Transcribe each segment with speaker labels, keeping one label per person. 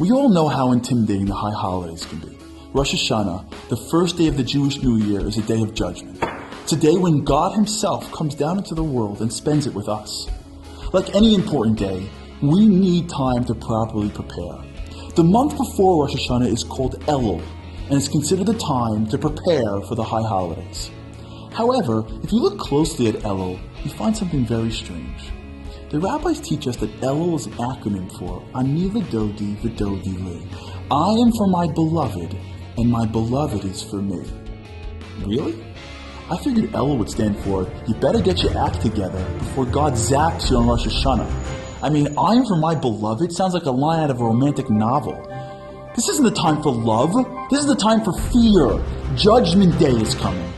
Speaker 1: We all know how intimidating the high holidays can be. Rosh Hashana, the first day of the Jewish New Year, is a day of judgment. It's a day when God Himself comes down into the world and spends it with us. Like any important day, we need time to properly prepare. The month before Rosh Hashana is called Elul, and is considered the time to prepare for the high holidays. However, if you look closely at Elul, you find something very strange. The rabbis teach us that Elul is an acronym for Ani V'Dodi V'Dodi Li. I am for my beloved, and my beloved is for me. Really? I figured Elul would stand for, you better get your act together before God zaps you on Rosh Hashana. I mean, I am for my beloved sounds like a line out of a romantic novel. This isn't the time for love. This is the time for fear. Judgment Day is coming.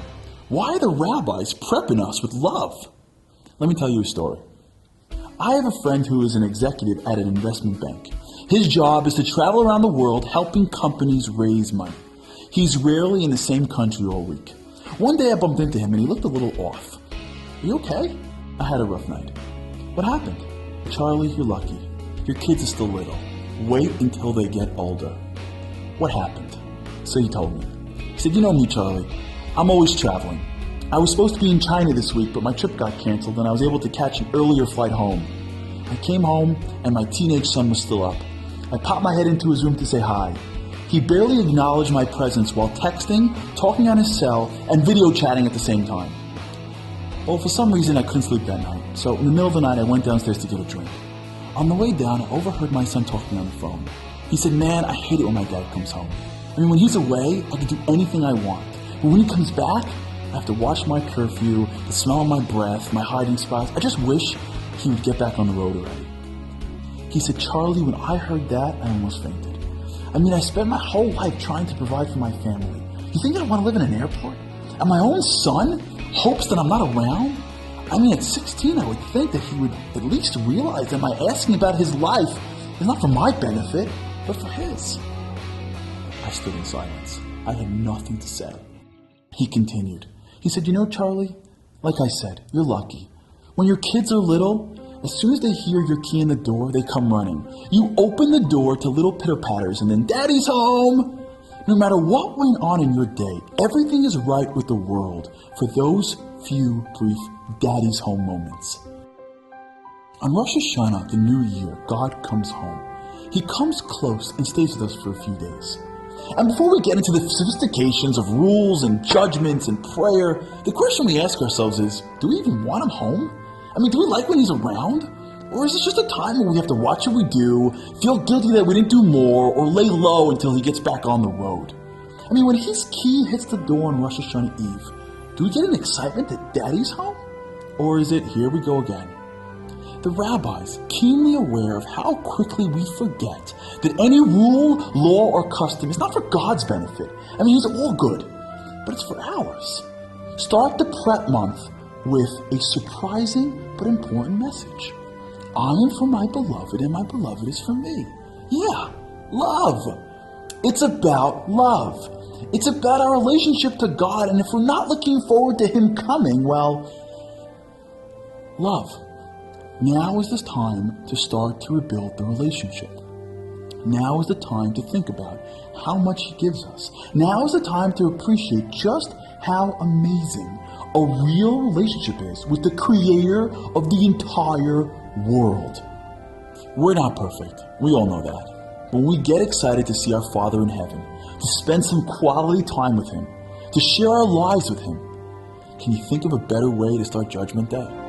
Speaker 1: Why are the rabbis prepping us with love? Let me tell you a story. I have a friend who is an executive at an investment bank. His job is to travel around the world helping companies raise money. He's rarely in the same country all week. One day I bumped into him and he looked a little off. Are you okay? I had a rough night. What happened? Charlie, you're lucky. Your kids are still little. Wait until they get older. What happened? So he told me. He said, you know me, Charlie. I'm always traveling. I was supposed to be in China this week, but my trip got canceled and I was able to catch an earlier flight home. I came home and my teenage son was still up. I popped my head into his room to say hi. He barely acknowledged my presence while texting, talking on his cell, and video chatting at the same time. Well, for some reason I couldn't sleep that night, so in the middle of the night I went downstairs to get a drink. On the way down, I overheard my son talking on the phone. He said, man, I hate it when my dad comes home. I mean, when he's away, I can do anything I want. But when he comes back, I have to watch my curfew, the smell of my breath, my hiding spots. I just wish he would get back on the road already. He said, Charlie, when I heard that, I almost fainted. I mean, I spent my whole life trying to provide for my family. You think I want to live in an airport? And my own son hopes that I'm not around? I mean, at 16, I would think that he would at least realize that my asking about his life is not for my benefit, but for his. I stood in silence. I had nothing to say. He continued. He said, you know, Charlie, like I said, you're lucky. When your kids are little, as soon as they hear your key in the door, they come running. You open the door to little pitter-patters and then Daddy's home. No matter what went on in your day, everything is right with the world for those few brief Daddy's home moments. On Rosh Hashana, the new year, God comes home. He comes close and stays with us for a few days. And before we get into the sophistications of rules and judgments and prayer, the question we ask ourselves is, do we even want him home? I mean, do we like when he's around? Or is it just a time where we have to watch what we do, feel guilty that we didn't do more, or lay low until he gets back on the road? I mean, when his key hits the door on Rosh Hashanah Eve, do we get an excitement that Daddy's home? Or is it, here we go again? The rabbis, keenly aware of how quickly we forget that any rule, law, or custom is not for God's benefit. I mean, He's all good, but it's for ours. Start the prep month with a surprising but important message. I am for my beloved, and my beloved is for me. Yeah, love. It's about love. It's about our relationship to God, and if we're not looking forward to Him coming, well, love. Now is the time to start to rebuild the relationship. Now is the time to think about how much He gives us. Now is the time to appreciate just how amazing a real relationship is with the Creator of the entire world. We're not perfect. We all know that. But we get excited to see our Father in heaven, to spend some quality time with Him, to share our lives with Him. Can you think of a better way to start Judgment Day?